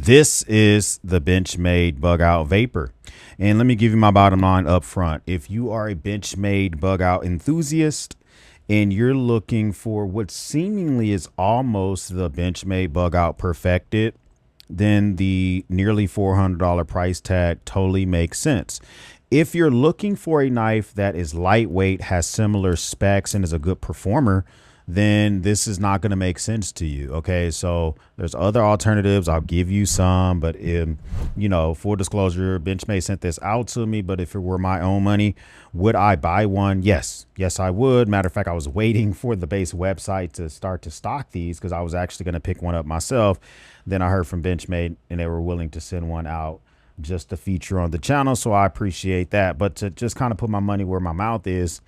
This is the Benchmade Bugout Vapor. And let me give you my bottom line up front. If you are a Benchmade Bugout enthusiast and you're looking for what seemingly is almost the Benchmade Bugout perfected, then the nearly $400 price tag totally makes sense. If you're looking for a knife that is lightweight, has similar specs, and is a good performer, then this is not going to make sense to you. Okay, so there's other alternatives. I'll give you some, but full disclosure, Benchmade sent this out to me. But if it were my own money, would I buy one? Yes, I would. Matter of fact, I was waiting for the base website to start to stock these because I was actually going to pick one up myself. Then I heard from Benchmade and they were willing to send one out just to feature on the channel. So I appreciate that. But to just kind of put my money where my mouth is,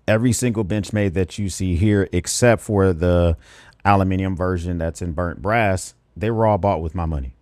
every single Benchmade that you see here, except for the aluminum version that's in burnt brass, they were all bought with my money.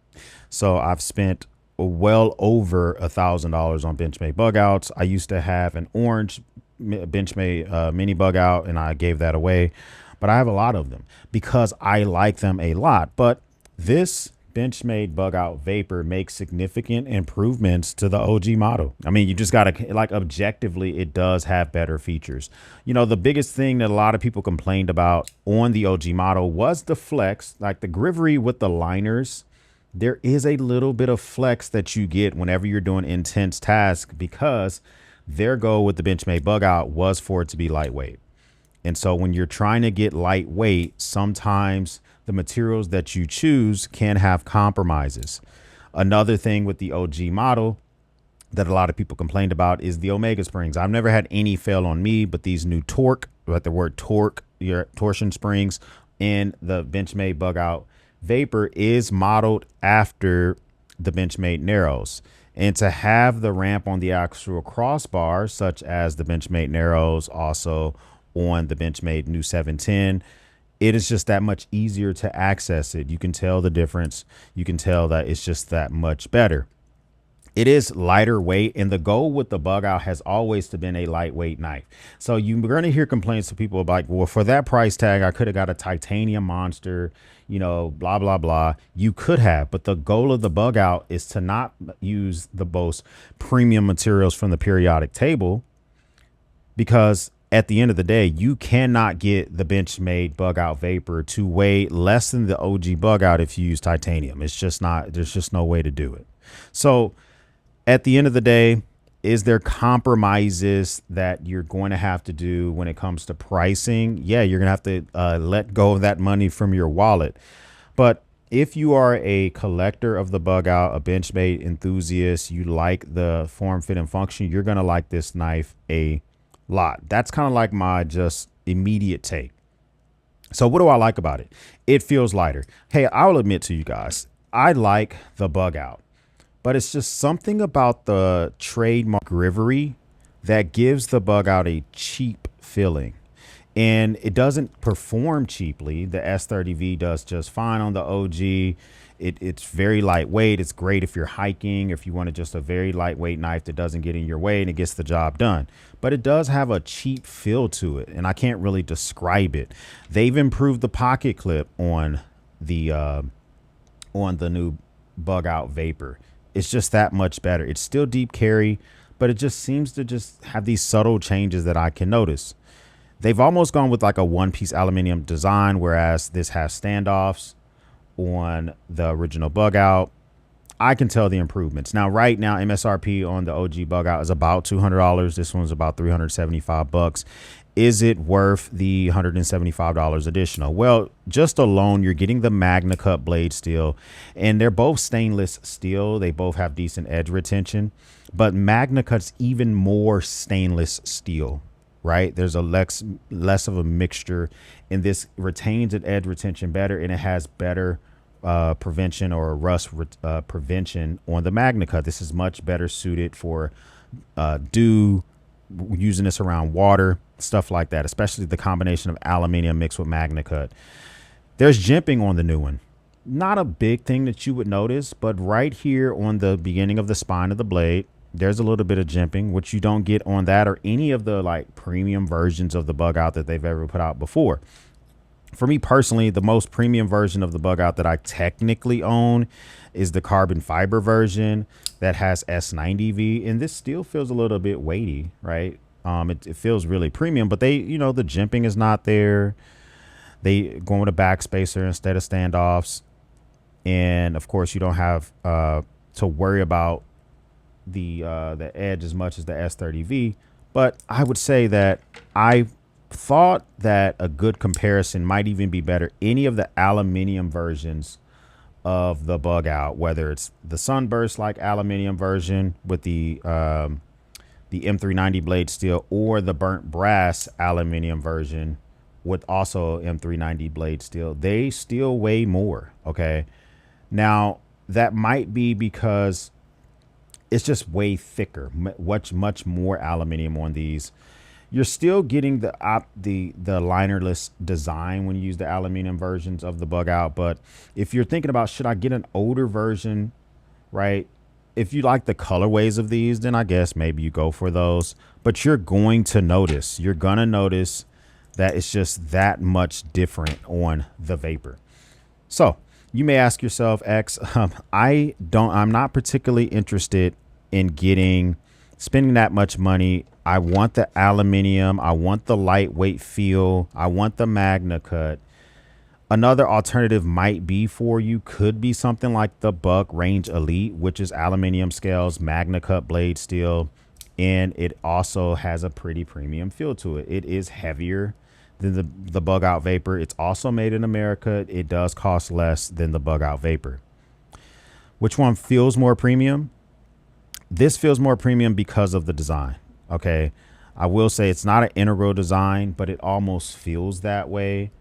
So I've spent well over $1,000 on Benchmade Bugouts. I used to have an orange Benchmade mini Bugout, and I gave that away. But I have a lot of them because I like them a lot. But this Benchmade Bugout Vapor makes significant improvements to the OG model. I mean, you just got to, like, objectively, it does have better features. You know, the biggest thing that a lot of people complained about on the OG model was the flex, like the grivery with the liners. There is a little bit of flex that you get whenever you're doing intense tasks because their goal with the Benchmade Bugout was for it to be lightweight. And so when you're trying to get lightweight, sometimes the materials that you choose can have compromises. Another thing with the OG model that a lot of people complained about is the Omega springs. I've never had any fail on me, but these new torque, like the word torque, your torsion springs in the Benchmade Bugout Vapor is modeled after the Benchmade Narrows. And to have the ramp on the actual crossbar, such as the Benchmade Narrows, also on the Benchmade new 710, it is just that much easier to access it. You can tell the difference. You can tell that it's just that much better. It is lighter weight, and the goal with the Bugout has always been a lightweight knife. So you're going to hear complaints of people like, well, for that price tag, I could have got a titanium monster, blah, blah, blah. You could have, but the goal of the Bugout is to not use the most premium materials from the periodic table, because at the end of the day, you cannot get the Benchmade Bugout Vapor to weigh less than the OG Bugout if you use titanium. It's just not, there's just no way to do it. So at the end of the day, is there compromises that you're going to have to do when it comes to pricing? Yeah, you're going to have to let go of that money from your wallet. But if you are a collector of the Bugout, a Benchmade enthusiast, you like the form, fit, and function, you're going to like this knife a lot. That's kind of like my just immediate take. So what do I like about it? It feels lighter. Hey, I'll admit to you guys, I like the Bugout, but it's just something about the trademark grivery that gives the Bugout a cheap feeling. And it doesn't perform cheaply. The S30V does just fine on the OG. It's very lightweight. It's great if you're hiking, if you want just a very lightweight knife that doesn't get in your way and it gets the job done. But it does have a cheap feel to it, and I can't really describe it. They've improved the pocket clip on the new Bugout Vapor. It's just that much better. It's still deep carry, but it just seems to just have these subtle changes that I can notice. They've almost gone with like a one-piece aluminum design, whereas this has standoffs on the original Bugout. I can tell the improvements. Now, right now, MSRP on the OG Bugout is about $200. This one's about $375. Is it worth the $175 additional? Well, just alone, you're getting the Magna Cut blade steel, and they're both stainless steel. They both have decent edge retention, but Magna Cut's even more stainless steel, right? There's a less of a mixture, and this retains an edge retention better, and it has better prevention or rust prevention on the Magna Cut. This is much better suited for dew, using this around water, stuff like that, especially the combination of aluminium mixed with Magna Cut. There's jimping on the new one. Not a big thing that you would notice, but right here on the beginning of the spine of the blade, there's a little bit of jimping, which you don't get on that or any of the like premium versions of the Bugout that they've ever put out before. For me personally, the most premium version of the Bugout that I technically own is the carbon fiber version that has S90V, and this still feels a little bit weighty, right? It feels really premium, but they, you know, the jimping is not there. They going with a backspacer instead of standoffs, and of course, you don't have to worry about the edge as much as the S30V. But I would say that I thought that a good comparison might even be better. Any of the aluminium versions of the Bugout, whether it's the Sunburst like aluminium version with the M390 blade steel, or the burnt brass aluminium version with also M390 blade steel, they still weigh more. Okay, now that might be because it's just way thicker, much more aluminium on these. You're still getting the linerless design when you use the aluminium versions of the Bugout. But if you're thinking about, should I get an older version, right? If you like the colorways of these, then I guess maybe you go for those. But you're going to notice, that it's just that much different on the Vapor. So you may ask yourself, X, I'm not particularly interested in spending that much money. I want the aluminium. I want the lightweight feel. I want the Magna Cut. Another alternative could be something like the Buck Range Elite, which is aluminium scales, Magna Cut blade steel, and it also has a pretty premium feel to it. It is heavier than the Bugout Vapor. It's also made in America. It does cost less than the Bugout Vapor. Which one feels more premium? This feels more premium because of the design. Okay, I will say it's not an integral design, but it almost feels that way.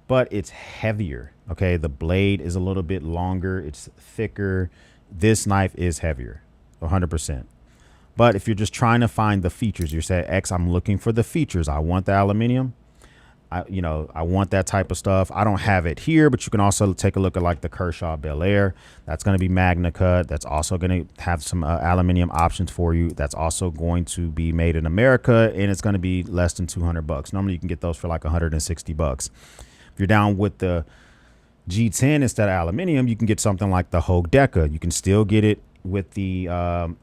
But it's heavier. Okay, the blade is a little bit longer. It's thicker. This knife is heavier, 100%. But if you're just trying to find the features, you say, X, I'm looking for the features. I want the aluminium. I want that type of stuff. I don't have it here, but you can also take a look at like the Kershaw Bel Air. That's going to be Magna Cut. That's also going to have some aluminium options for you. That's also going to be made in America, and it's going to be less than $200. Normally you can get those for like $160. If you're down with the G10 instead of aluminium, you can get something like the Hogue Deca. You can still get it with the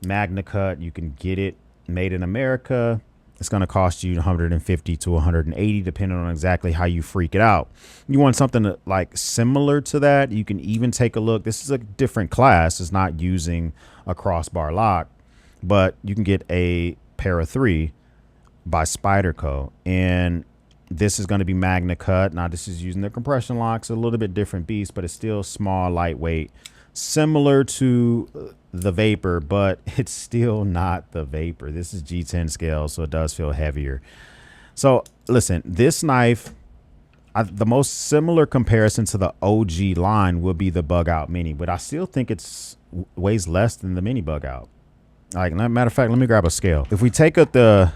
Magna Cut. You can get it made in America. It's going to cost you $150 to $180, depending on exactly how you freak it out. You want something like similar to that, you can even take a look. This is a different class. It's not using a crossbar lock, but you can get a Para 3 by Spyderco. And this is going to be Magna Cut. Now, this is using the compression locks, a little bit different beast, but it's still small, lightweight, similar to the Vapor, but it's still not the Vapor. This is G10 scale, so it does feel heavier. So listen, this knife, the most similar comparison to the OG line will be the Bugout Mini, but I still think it's weighs less than the Mini Bugout. Like, matter of fact, let me grab a scale. If we take a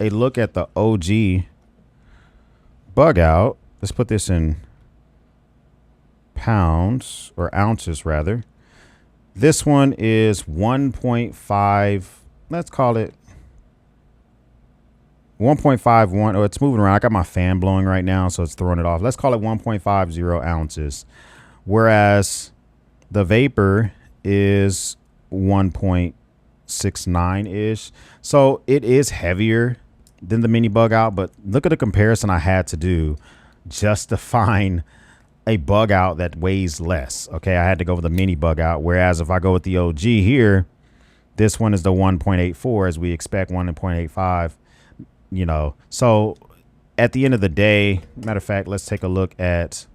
look at the OG Bugout, let's put this in pounds, or ounces rather. This one is 1.5, let's call it 1.51. Oh, it's moving around. I got my fan blowing right now, so it's throwing it off. Let's call it 1.50 ounces. Whereas the Vapor is 1.69-ish. So it is heavier than the Mini Bugout, but look at the comparison I had to do just to find a Bugout that weighs less. Okay, I had to go with the Mini Bugout, whereas if I go with the OG here, this one is the 1.84, as we expect 1.85, you know. So at the end of the day, matter of fact, let's take a look at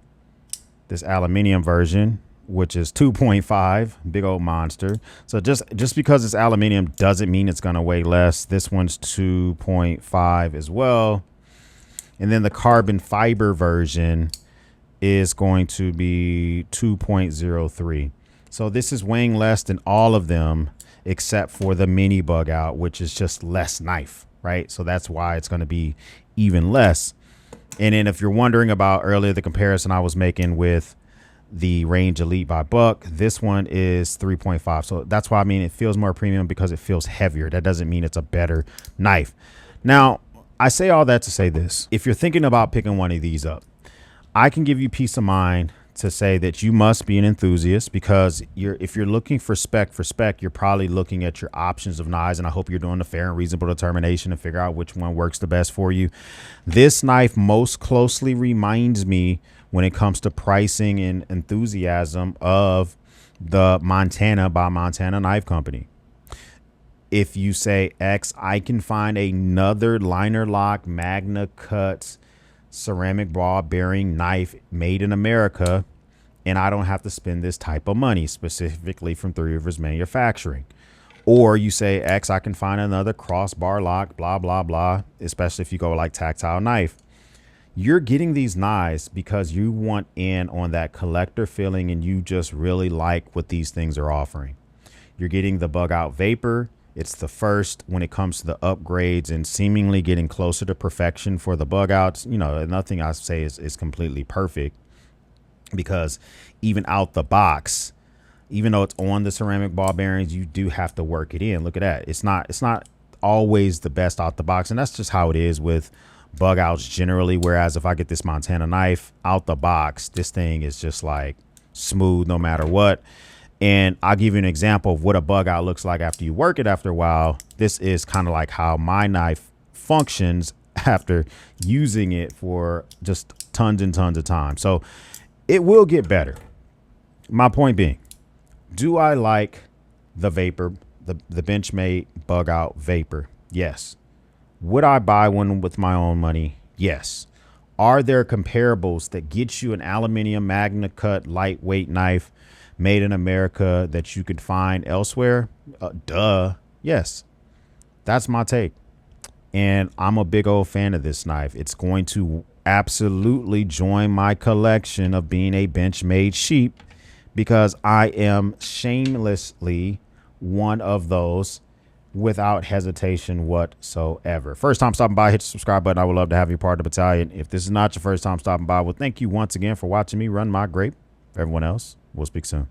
this aluminium version, which is 2.5, big old monster. So just because it's aluminium doesn't mean it's going to weigh less. This one's 2.5 as well. And then the carbon fiber version is going to be 2.03. So this is weighing less than all of them except for the Mini Bugout, which is just less knife, right? So that's why it's going to be even less. And then if you're wondering about earlier the comparison I was making with the Range Elite by Buck, this one is 3.5. So that's why I mean it feels more premium, because it feels heavier. That doesn't mean it's a better knife. Now, I say all that to say this. If you're thinking about picking one of these up, I can give you peace of mind to say that you must be an enthusiast, because if you're looking for spec, you're probably looking at your options of knives, and I hope you're doing a fair and reasonable determination to figure out which one works the best for you. This knife most closely reminds me, when it comes to pricing and enthusiasm, of the Montana by Montana Knife Company. If you say X, I can find another liner lock Magna cut ceramic ball bearing knife made in America, and I don't have to spend this type of money, specifically from Three Rivers Manufacturing. Or you say X, I can find another crossbar lock, blah, blah, blah, especially if you go like tactile knife. You're getting these knives because you want in on that collector feeling, and you just really like what these things are offering. You're getting the Bugout Vapor. It's the first when it comes to the upgrades and seemingly getting closer to perfection for the Bugouts. You know, nothing I say is completely perfect, because even out the box, even though it's on the ceramic ball bearings, you do have to work it in. Look at that. It's not always the best out the box, and that's just how it is with Bugouts generally. Whereas if I get this Montana knife out the box, this thing is just like smooth no matter what. And I'll give you an example of what a Bugout looks like after you work it after a while. This is kind of like how my knife functions after using it for just tons and tons of time. So it will get better. My point being, do I like the Vapor, the Benchmade Bugout Vapor? Yes. Would I buy one with my own money? Yes. Are there comparables that get you an aluminum Magna cut lightweight knife made in America that you could find elsewhere? Duh. Yes. That's my take. And I'm a big old fan of this knife. It's going to absolutely join my collection of being a Benchmade sheep, because I am shamelessly one of those without hesitation whatsoever. First time stopping by, hit the subscribe button. I would love to have you part of the battalion. If this is not your first time stopping by, well, thank you once again for watching me run my grape. For everyone else, we'll speak soon.